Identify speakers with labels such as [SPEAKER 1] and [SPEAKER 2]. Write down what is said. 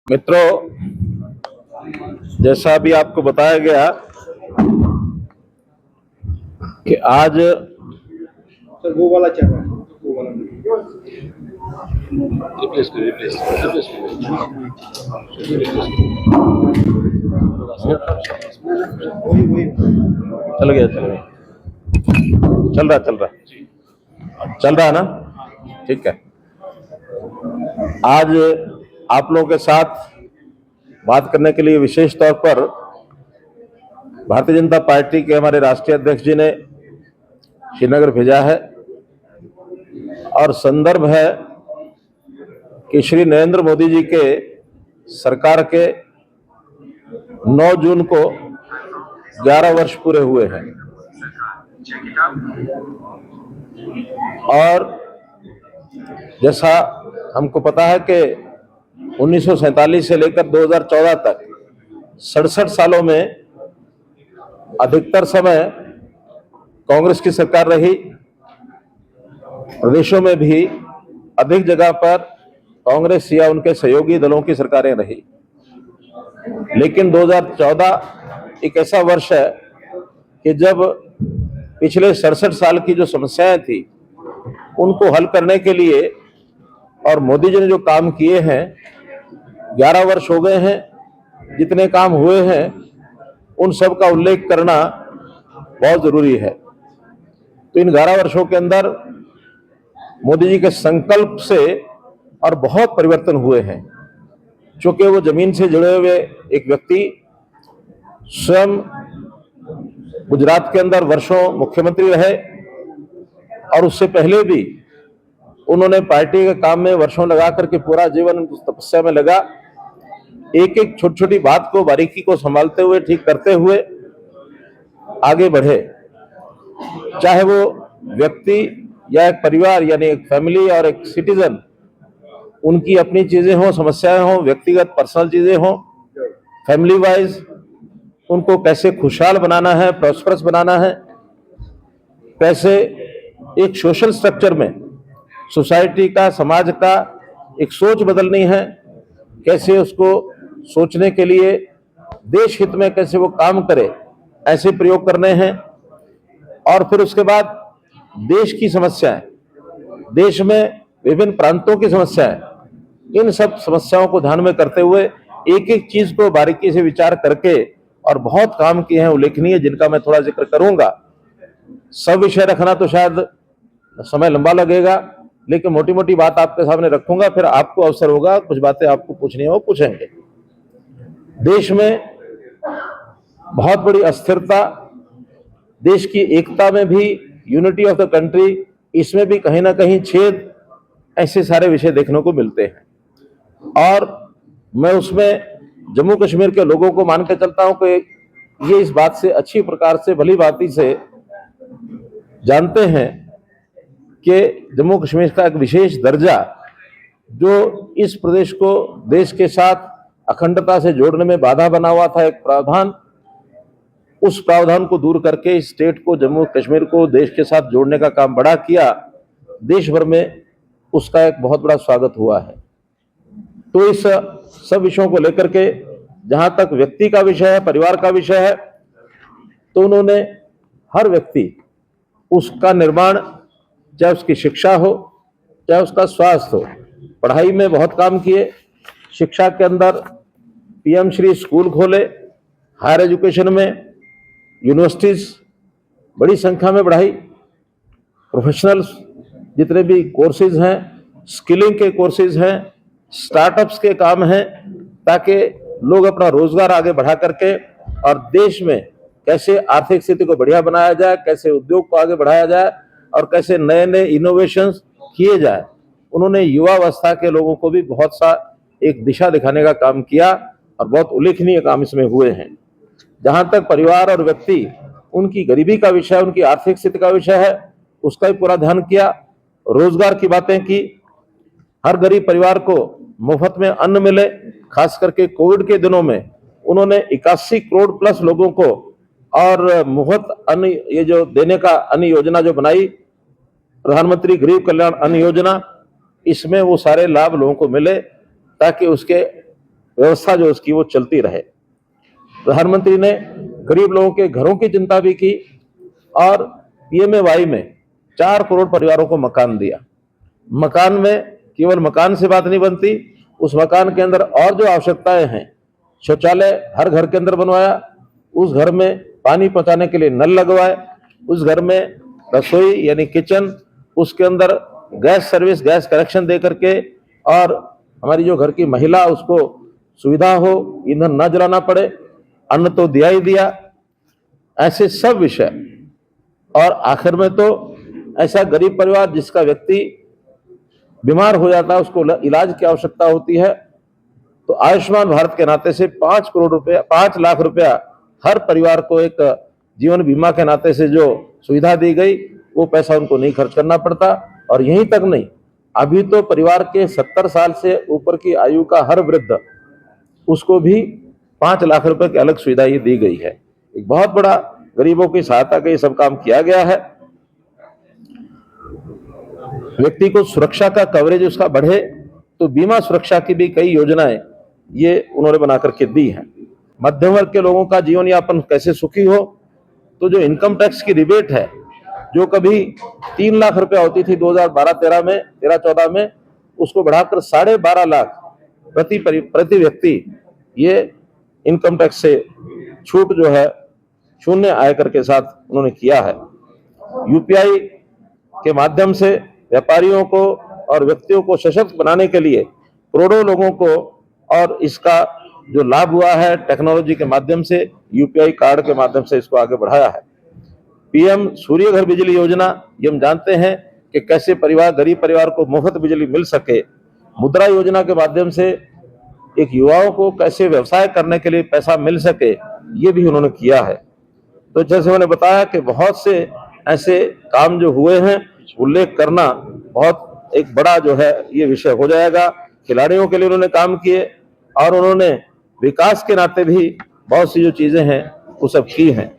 [SPEAKER 1] मित्रों, जैसा अभी आपको बताया गया कि आज
[SPEAKER 2] सर वो वाला चल रहा है, वो वाला
[SPEAKER 3] रिप्लेस
[SPEAKER 2] वही
[SPEAKER 1] चल गया चल रहा है ना। ठीक है, आज आप लोगों के साथ बात करने के लिए विशेष तौर पर भारतीय जनता पार्टी के हमारे राष्ट्रीय अध्यक्ष जी ने श्रीनगर भेजा है और संदर्भ है कि श्री नरेंद्र मोदी जी के सरकार के 9 जून को 11 वर्ष पूरे हुए हैं और जैसा हमको पता है कि 1947 से लेकर 2014 तक 67 सालों में अधिकतर समय कांग्रेस की सरकार रही। प्रदेशों में भी अधिक जगह पर कांग्रेस या उनके सहयोगी दलों की सरकारें रही, लेकिन 2014 एक ऐसा वर्ष है कि जब पिछले 67 साल की जो समस्याएं थी उनको हल करने के लिए और मोदी जी ने जो काम किए हैं, 11 वर्ष हो गए हैं, जितने काम हुए हैं उन सब का उल्लेख करना बहुत जरूरी है। तो इन 11 वर्षों के अंदर मोदी जी के संकल्प से और बहुत परिवर्तन हुए हैं। चूंकि वो जमीन से जुड़े हुए एक व्यक्ति, स्वयं गुजरात के अंदर वर्षों मुख्यमंत्री रहे और उससे पहले भी उन्होंने पार्टी के काम में वर्षों लगा करके पूरा जीवन तपस्या में लगा। एक एक छोटी छोटी बात को, बारीकी को संभालते हुए, ठीक करते हुए आगे बढ़े। चाहे वो व्यक्ति या एक परिवार यानी एक फैमिली और एक सिटीजन, उनकी अपनी चीजें हों, समस्याएं हों, व्यक्तिगत पर्सनल चीजें हों, फैमिली वाइज उनको कैसे खुशहाल बनाना है, प्रॉस्परस बनाना है, कैसे एक सोशल स्ट्रक्चर में सोसाइटी का, समाज का एक सोच बदलनी है, कैसे उसको सोचने के लिए देश हित में कैसे वो काम करे, ऐसे प्रयोग करने हैं। और फिर उसके बाद देश की समस्याएं, देश में विभिन्न प्रांतों की समस्याएं, इन सब समस्याओं को ध्यान में करते हुए एक एक चीज को बारीकी से विचार करके और बहुत काम किए हैं उल्लेखनीय, जिनका मैं थोड़ा जिक्र करूंगा। सब विषय रखना तो शायद समय लंबा लगेगा, लेकिन मोटी मोटी बात आपके सामने रखूंगा, फिर आपको अवसर होगा, कुछ बातें आपको पूछनी है वो पूछेंगे। देश में बहुत बड़ी अस्थिरता, देश की एकता में भी, यूनिटी ऑफ द कंट्री, इसमें भी कहीं ना कहीं छेद, ऐसे सारे विषय देखने को मिलते हैं। और मैं उसमें जम्मू कश्मीर के लोगों को मान के चलता हूं कि ये इस बात से अच्छी प्रकार से, भली भांति से जानते हैं कि जम्मू कश्मीर का एक विशेष दर्जा, जो इस प्रदेश को देश के साथ अखंडता से जोड़ने में बाधा बना हुआ था, एक प्रावधान, उस प्रावधान को दूर करके इस स्टेट को, जम्मू कश्मीर को देश के साथ जोड़ने का काम बड़ा किया। देश भर में उसका एक बहुत बड़ा स्वागत हुआ है। तो इस सब विषयों को लेकर के, जहां तक व्यक्ति का विषय है, परिवार का विषय है, तो उन्होंने हर व्यक्ति, उसका निर्माण, चाहे उसकी शिक्षा हो, चाहे उसका स्वास्थ्य हो, पढ़ाई में बहुत काम किए। शिक्षा के अंदर पीएम श्री स्कूल खोले, हायर एजुकेशन में यूनिवर्सिटीज बड़ी संख्या में बढ़ाई, प्रोफेशनल्स जितने भी कोर्सेज हैं, स्किलिंग के कोर्सेज हैं, स्टार्टअप्स के काम हैं, ताकि लोग अपना रोजगार आगे बढ़ा करके और देश में कैसे आर्थिक स्थिति को बढ़िया बनाया जाए, कैसे उद्योग को आगे बढ़ाया जाए और कैसे नए नए इनोवेशंस किए जाए। उन्होंने युवावस्था के लोगों को भी बहुत सा एक दिशा दिखाने का काम किया और बहुत उल्लेखनीय काम इसमें हुए हैं। जहां तक परिवार और व्यक्ति, उनकी गरीबी का विषय, उनकी आर्थिक स्थिति का विषय है, उसका भी पूरा ध्यान किया। रोजगार की बातें की, हर गरीब परिवार को मुफ्त में अन्न मिले। खास करके कोविड के दिनों में उन्होंने 81 करोड़ प्लस लोगों को और मुफ्त अन्न, ये जो देने का अन्न योजना जो बनाई, प्रधानमंत्री गरीब कल्याण अन्न योजना, इसमें वो सारे लाभ लोगों को मिले ताकि उसके व्यवस्था जो उसकी वो चलती रहे। प्रधानमंत्री ने गरीब लोगों के घरों की चिंता भी की और पीएमएवाई में 4 करोड़ परिवारों को मकान दिया। मकान में केवल मकान से बात नहीं बनती, उस मकान के अंदर और जो आवश्यकताएं हैं, शौचालय हर घर के अंदर बनवाया, उस घर में पानी पहुंचाने के लिए नल लगवाए, उस घर में रसोई यानी किचन, उसके अंदर गैस सर्विस, गैस कनेक्शन दे करके, और हमारी जो घर की महिला उसको सुविधा हो, ईंधन न जलाना पड़े, अन्न तो दिया ही दिया। ऐसे सब विषय। और आखिर में तो ऐसा गरीब परिवार जिसका व्यक्ति बीमार हो जाता है, उसको इलाज की आवश्यकता होती है, तो आयुष्मान भारत के नाते से 5 करोड़ रुपया, 5 लाख रुपया हर परिवार को एक जीवन बीमा के नाते से जो सुविधा दी गई, वो पैसा उनको नहीं खर्च करना पड़ता। और यहीं तक नहीं, अभी तो परिवार के 70 साल से ऊपर की आयु का हर वृद्ध, उसको भी 5 लाख रुपए की अलग सुविधा ये दी गई है। एक बहुत बड़ा गरीबों की सहायता का ये सब काम किया गया है। व्यक्ति को सुरक्षा का कवरेज उसका बढ़े, तो बीमा सुरक्षा की भी कई योजनाएं ये उन्होंने बना करके दी हैं। मध्यम वर्ग के लोगों का जीवन यापन कैसे सुखी हो, तो जो इनकम टैक्स की रिबेट है, जो कभी 3 लाख रुपया होती थी 2012-13 में, 13-14 में, उसको बढ़ाकर 12.5 लाख प्रति व्यक्ति ये इनकम टैक्स से छूट जो है शून्य आयकर के साथ उन्होंने किया है। यूपीआई के माध्यम से व्यापारियों को और व्यक्तियों को सशक्त बनाने के लिए करोड़ों लोगों को, और इसका जो लाभ हुआ है टेक्नोलॉजी के माध्यम से, यूपीआई कार्ड के माध्यम से इसको आगे बढ़ाया है। पीएम सूर्य घर बिजली योजना, ये हम जानते हैं कि कैसे गरीब परिवार को मुफ्त बिजली मिल सके। मुद्रा योजना के माध्यम से एक युवाओं को कैसे व्यवसाय करने के लिए पैसा मिल सके, ये भी उन्होंने किया है। तो जैसे मैंने बताया कि बहुत से ऐसे काम जो हुए हैं, उल्लेख करना बहुत एक बड़ा जो है ये विषय हो जाएगा। खिलाड़ियों के लिए उन्होंने काम किए, और उन्होंने विकास के नाते भी बहुत सी जो चीजें हैं वो सब की हैं।